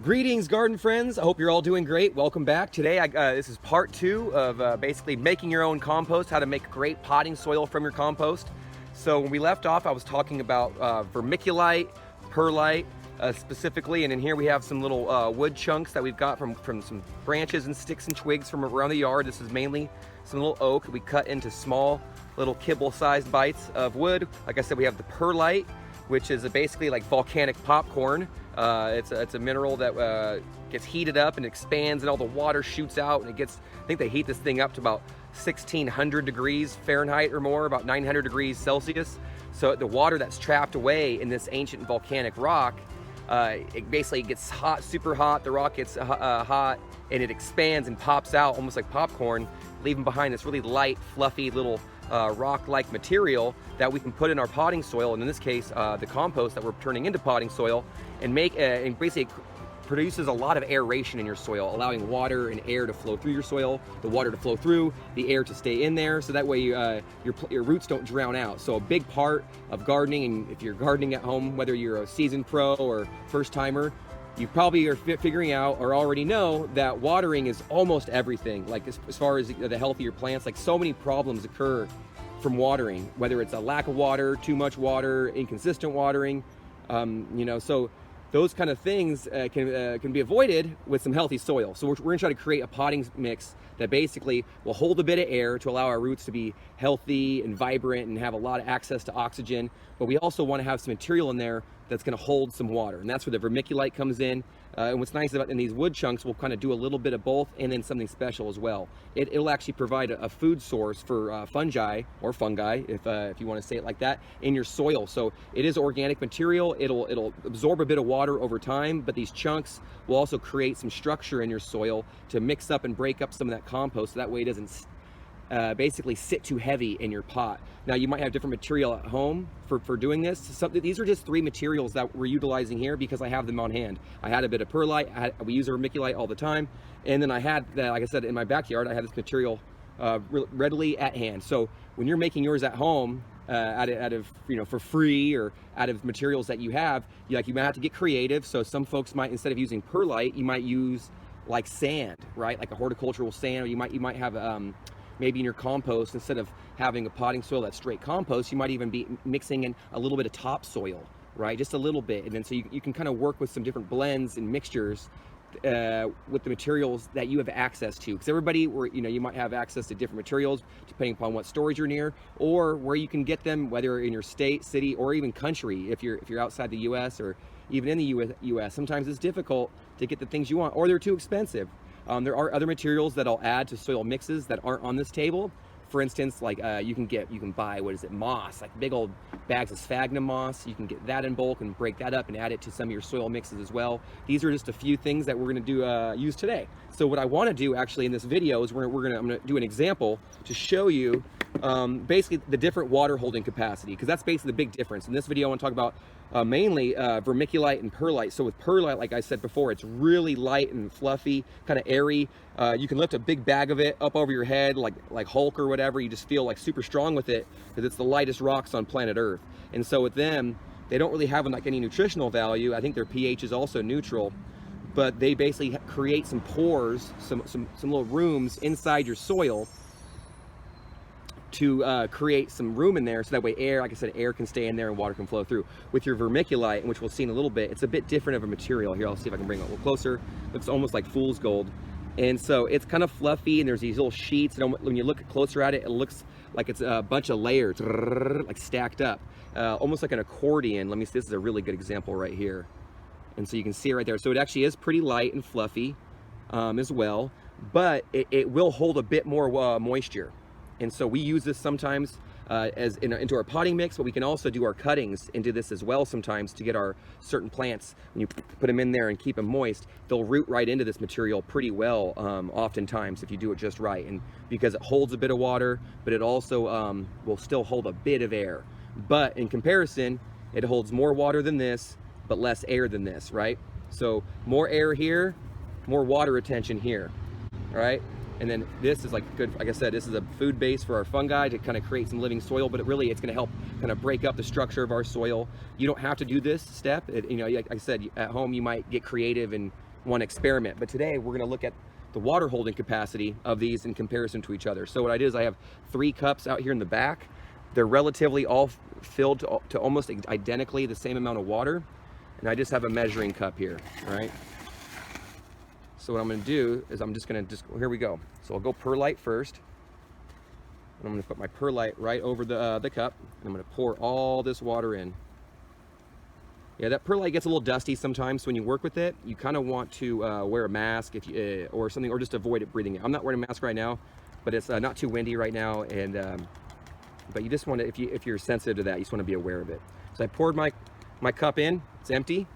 Greetings, garden friends. I hope you're all doing great. Welcome back. Today, this is part two of basically making your own compost, how to make great potting soil from your compost. So when we left off, I was talking about vermiculite, perlite specifically, and in here we have some little wood chunks that we've got from some branches and sticks and twigs from around the yard. This is mainly some little oak that we cut into small little kibble-sized bites of wood. Like I said, we have the perlite, which is basically like volcanic popcorn. It's a mineral that gets heated up and expands, and all the water shoots out, and it gets, I think they heat this thing up to about 1600 degrees Fahrenheit or more, about 900 degrees Celsius. So the water that's trapped away in this ancient volcanic rock, it basically gets hot, super hot. The rock gets hot, and it expands and pops out almost like popcorn, leaving behind this really light, fluffy little rock-like material that we can put in our potting soil, and in this case the compost that we're turning into potting soil, and basically produces a lot of aeration in your soil, allowing water and air to flow through your soil, the water to flow through, the air to stay in there, so that way your roots don't drown out. So a big part of gardening, and if you're gardening at home, whether you're a seasoned pro or first timer, you probably are figuring out or already know that watering is almost everything. Like as far as the health of your plants, like so many problems occur from watering, whether it's a lack of water, too much water, inconsistent watering, so those kind of things can be avoided with some healthy soil. So we're gonna try to create a potting mix that basically will hold a bit of air to allow our roots to be healthy and vibrant and have a lot of access to oxygen. But we also want to have some material in there that's going to hold some water, and that's where the vermiculite comes in. And what's nice about in these wood chunks, we'll kind of do a little bit of both, and then something special as well. It'll actually provide a food source for fungi, or fungi, if you want to say it like that, in your soil. So it is organic material. It'll absorb a bit of water over time, but these chunks will also create some structure in your soil to mix up and break up some of that compost, so that way it doesn't basically sit too heavy in your pot. Now you might have different material at home for doing this. These are just three materials that we're utilizing here because I have them on hand. I had a bit of perlite, we use vermiculite all the time, and then I had, like I said, in my backyard, I had this material readily at hand. So when you're making yours at home, out of for free, or out of materials that you have, you might have to get creative. So some folks might, instead of using perlite, you might use like sand, right? Like a horticultural sand, or you might have maybe in your compost, instead of having a potting soil that's straight compost, you might even be mixing in a little bit of topsoil, right? Just a little bit. And then so you can kind of work with some different blends and mixtures with the materials that you have access to. Because everybody, you might have access to different materials depending upon what storage you're near, or where you can get them, whether in your state, city, or even country. If you're outside the US, or even in the US, sometimes it's difficult to get the things you want, or they're too expensive. There are other materials that I'll add to soil mixes that aren't on this table. For instance, like you can buy, moss, like big old bags of sphagnum moss. You can get that in bulk and break that up and add it to some of your soil mixes as well. These are just a few things that we're gonna use today. So what I wanna do actually in this video is I'm gonna do an example to show you basically the different water holding capacity, because that's basically the big difference. In this video I wanna talk about mainly vermiculite and perlite. So with perlite, like I said before, it's really light and fluffy, kind of airy. You can lift a big bag of it up over your head like Hulk or whatever. You just feel like super strong with it because it's the lightest rocks on planet Earth. And so with them, they don't really have like any nutritional value. I think their pH is also neutral, but they basically create some pores, some little rooms inside your soil to create some room in there, so that way air, like I said, air can stay in there and water can flow through. With your vermiculite, which we'll see in a little bit, it's a bit different of a material. Here, I'll see if I can bring it a little closer. Looks almost like fool's gold. And so it's kind of fluffy, and there's these little sheets, and when you look closer at it, it looks like it's a bunch of layers, like stacked up, almost like an accordion. Let me see, this is a really good example right here. And so you can see it right there. So it actually is pretty light and fluffy as well, but it will hold a bit more moisture. And so we use this sometimes into our potting mix, but we can also do our cuttings into this as well sometimes to get our certain plants. When you put them in there and keep them moist, they'll root right into this material pretty well, oftentimes, if you do it just right. And because it holds a bit of water, but it also will still hold a bit of air. But in comparison, it holds more water than this, but less air than this, right? So more air here, more water retention here, all right? And then this is like good, like I said, this is a food base for our fungi to kind of create some living soil, but it's going to help kind of break up the structure of our soil. You don't have to do this step. Like I said, at home you might get creative and want to experiment. But today we're going to look at the water holding capacity of these in comparison to each other. So what I did is I have 3 cups out here in the back. They're relatively all filled to almost identically the same amount of water. And I just have a measuring cup here, all right? So what I'm gonna do is I'm just gonna, here we go. So I'll go perlite first. And I'm gonna put my perlite right over the cup. And I'm gonna pour all this water in. Yeah, that perlite gets a little dusty sometimes. So when you work with it, you kind of want to wear a mask if you, or something, or just avoid it breathing it. I'm not wearing a mask right now, but it's not too windy right now. And but you just want to, if you're sensitive to that, you just want to be aware of it. So I poured my cup in. It's empty.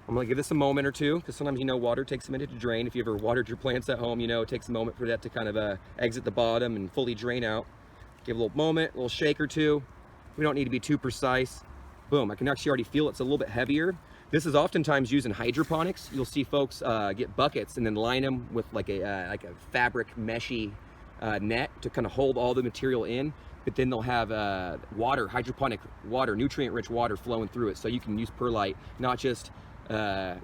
I'm gonna give this a moment or two, because sometimes, you know, water takes a minute to drain. If you ever watered your plants at home, you know it takes a moment for that to kind of exit the bottom and fully drain out. Give a little moment, a little shake or two. We don't need to be too precise. Boom, I can actually already feel it's a little bit heavier. This is oftentimes used in hydroponics. You'll see folks get buckets and then line them with like a fabric meshy net to kind of hold all the material in. But then they'll have water, hydroponic water, nutrient-rich water flowing through it. So you can use perlite, not just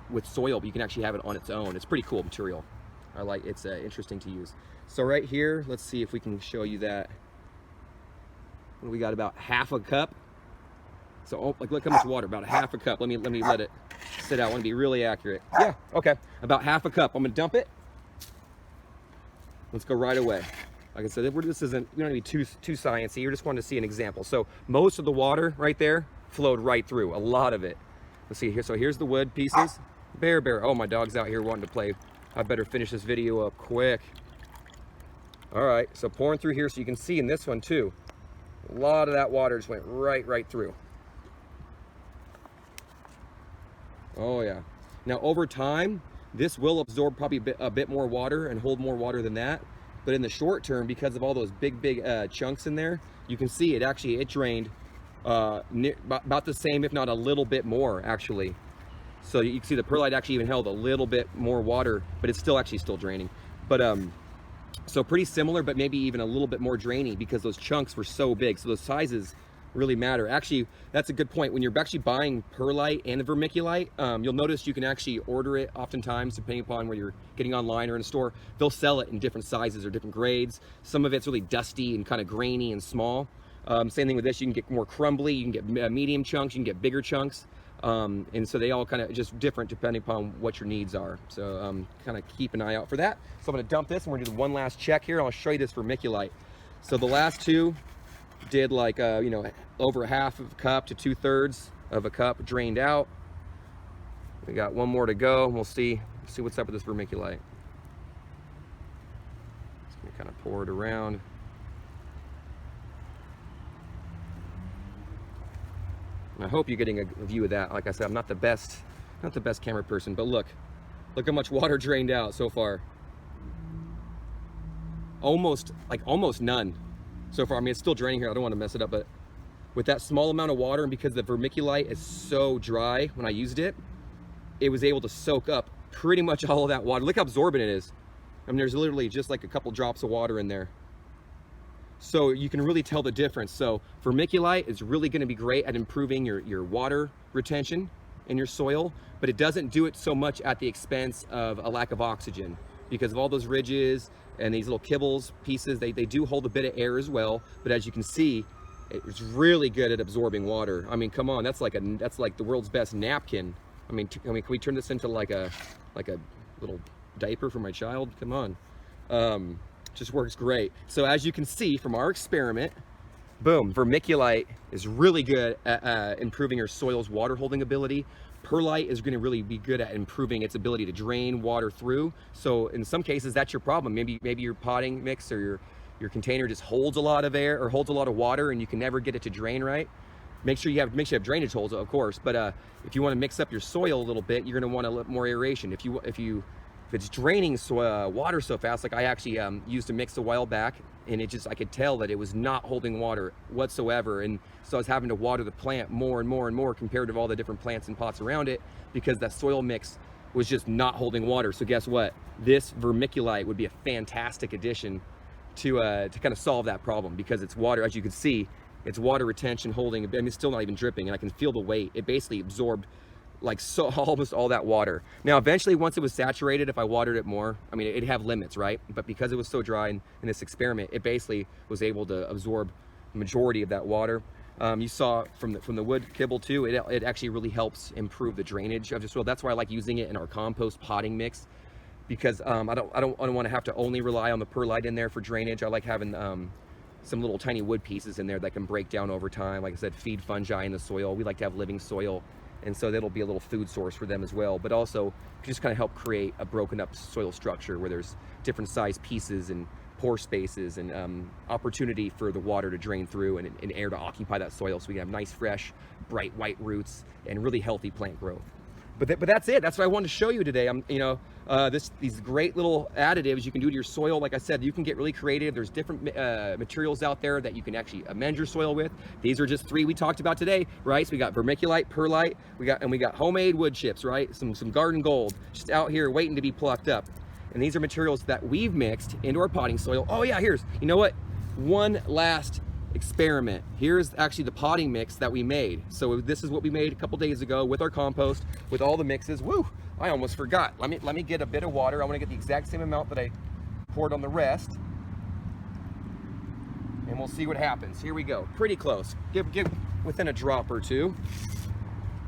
with soil, but you can actually have it on its own. It's pretty cool material. I like it's interesting to use. So right here, let's see if we can show you that. We got about half a cup. So, oh, like, look how much water, about a half a cup. Let me let it sit out. I want to be really accurate. Yeah, okay, about half a cup. I'm gonna dump it. Let's go right away. Like I said, this isn't, we don't need to be too sciencey. You're just wanting to see an example. So most of the water right there flowed right through, a lot of it. Let's see here. So here's the wood pieces. Bear. Oh, my dog's out here wanting to play. I better finish this video up quick. All right, so pouring through here so you can see in this one too. A lot of that water just went right through. Oh yeah. Now over time, this will absorb probably a bit more water and hold more water than that. But in the short term, because of all those big chunks in there, you can see it drained about the same, if not a little bit more actually. So you can see the perlite actually even held a little bit more water, but it's still draining. But so pretty similar, but maybe even a little bit more draining because those chunks were so big. So those sizes really matter. Actually, that's a good point. When you're actually buying perlite and the vermiculite, you'll notice you can actually order it oftentimes, depending upon where you're getting online or in a store. They'll sell it in different sizes or different grades. Some of it's really dusty and kind of grainy and small. Same thing with this. You can get more crumbly, you can get medium chunks, you can get bigger chunks. And so they all kind of just different depending upon what your needs are. So kind of keep an eye out for that. So I'm going to dump this and we're going to do one last check here. I'll show you this vermiculite. So the last two did like you know, over a half of a cup to 2/3 of a cup drained out. We got one more to go. We'll see what's up with this vermiculite. Just gonna kind of pour it around. And I hope you're getting a view of that. Like I said, I'm not the best camera person, but look how much water drained out so far. Almost none so far. I mean, it's still draining here. I don't want to mess it up, but with that small amount of water, and because the vermiculite is so dry when I used it, it was able to soak up pretty much all of that water. Look how absorbent it is. I mean, there's literally just like a couple drops of water in there. So you can really tell the difference. So vermiculite is really going to be great at improving your water retention in your soil, but it doesn't do it so much at the expense of a lack of oxygen, because of all those ridges and these little kibbles pieces. They do hold a bit of air as well, but as you can see, it's really good at absorbing water. I mean, come on, that's like the world's best napkin. I mean, can we turn this into like a little diaper for my child? Come on. Just works great. So as you can see from our experiment, boom, vermiculite is really good at improving your soil's water holding ability. Perlite is going to really be good at improving its ability to drain water through. So in some cases, that's your problem. Maybe your potting mix or your container just holds a lot of air or holds a lot of water, and you can never get it to drain right. Make sure you have drainage holes, of course. But if you want to mix up your soil a little bit, you're going to want a little more aeration. If it's draining water so fast, like I actually used a mix a while back, and I could tell that it was not holding water whatsoever. And so I was having to water the plant more and more compared to all the different plants and pots around it, because that soil mix was just not holding water. So guess what? This vermiculite would be a fantastic addition to kind of solve that problem, because it's water, as you can see, it's water retention holding. I mean, it's still not even dripping, and I can feel the weight. It basically absorbed like so almost all that water. Now eventually, once it was saturated, if I watered it more, I mean it'd have limits, right? But because it was so dry in this experiment, it basically was able to absorb the majority of that water. You saw from the wood kibble too, it actually really helps improve the drainage of the soil. That's why I like using it in our compost potting mix, because I don't want to have to only rely on the perlite in there for drainage. I like having some little tiny wood pieces in there that can break down over time. Like I said, feed fungi in the soil. We like to have living soil, and so that'll be a little food source for them as well. But also just kind of help create a broken up soil structure where there's different size pieces and pore spaces and opportunity for the water to drain through and air to occupy that soil, so we can have nice, fresh, bright white roots and really healthy plant growth. But that's it. That's what I wanted to show you today. These great little additives you can do to your soil. Like I said, you can get really creative. There's different materials out there that you can actually amend your soil with. These are just 3 we talked about today, right? So we got vermiculite, perlite, we got homemade wood chips, right? Some garden gold just out here waiting to be plucked up. And these are materials that we've mixed into our potting soil. Oh yeah, you know what? One last experiment. Here's actually the potting mix that we made. So this is what we made a couple days ago with our compost, with all the mixes. Woo! I almost forgot. Let me get a bit of water. I want to get the exact same amount that I poured on the rest, and we'll see what happens. Here we go. Pretty close. Give within a drop or two.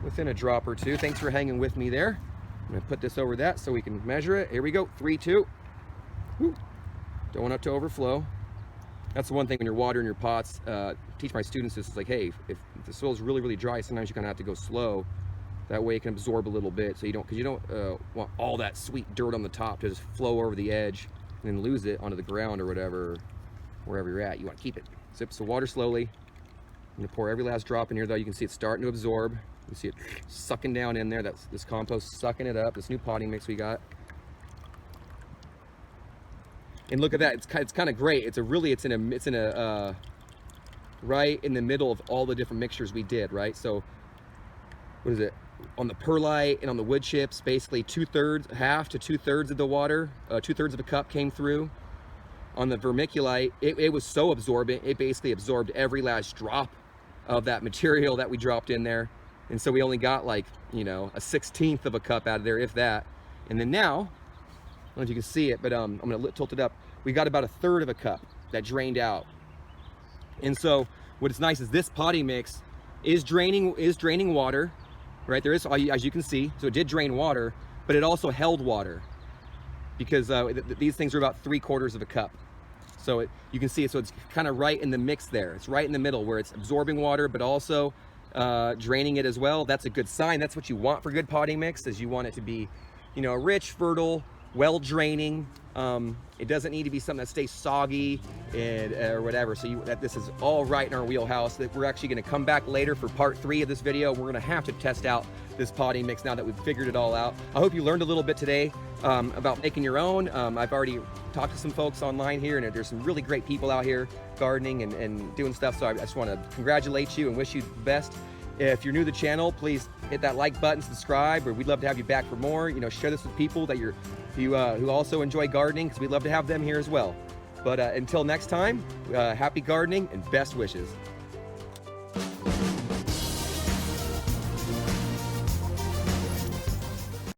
Within a drop or two. Thanks for hanging with me there. I'm gonna put this over that so we can measure it. Here we go. 3, 2. Woo. Don't want it to overflow. That's the one thing when you're watering your pots. Teach my students this, is like, hey, if the soil is really, really dry, sometimes you kind of have to go slow. That way it can absorb a little bit, so you don't want all that sweet dirt on the top to just flow over the edge and then lose it onto the ground or whatever, wherever you're at. You want to keep it. So water slowly. I'm gonna pour every last drop in here, though. You can see it's starting to absorb. You see it sucking down in there. That's this compost sucking it up. This new potting mix we got. And look at that, it's kind of great. It's in a right in the middle of all the different mixtures we did, right? So what is it? On the perlite and on the wood chips, basically half to 2/3 of the water, 2/3 of a cup came through. On the vermiculite, it was so absorbent, it basically absorbed every last drop of that material that we dropped in there. And so we only got like, a 1/16 of a cup out of there, if that. And then now, I don't know if you can see it, but I'm gonna tilt it up. We got about 1/3 of a cup that drained out. And so what is nice is this potting mix is draining water, right? There is, as you can see, so it did drain water, but it also held water, because these things are about 3/4 of a cup. So you can see it, so it's kind of right in the mix there. It's right in the middle where it's absorbing water, but also draining it as well. That's a good sign. That's what you want for good potting mix, is you want it to be, rich, fertile, well draining. It doesn't need to be something that stays soggy or whatever. So this is all right in our wheelhouse. That we're actually going to come back later for part 3 of this video. We're going to have to test out this potting mix now that we've figured it all out. I hope you learned a little bit today about making your own. I've already talked to some folks online here, and there's some really great people out here gardening and doing stuff. So I just want to congratulate you and wish you the best. If you're new to the channel, please hit that like button, subscribe, or we'd love to have you back for more. Share this with people that who also enjoy gardening, because we'd love to have them here as well. But until next time, happy gardening and best wishes.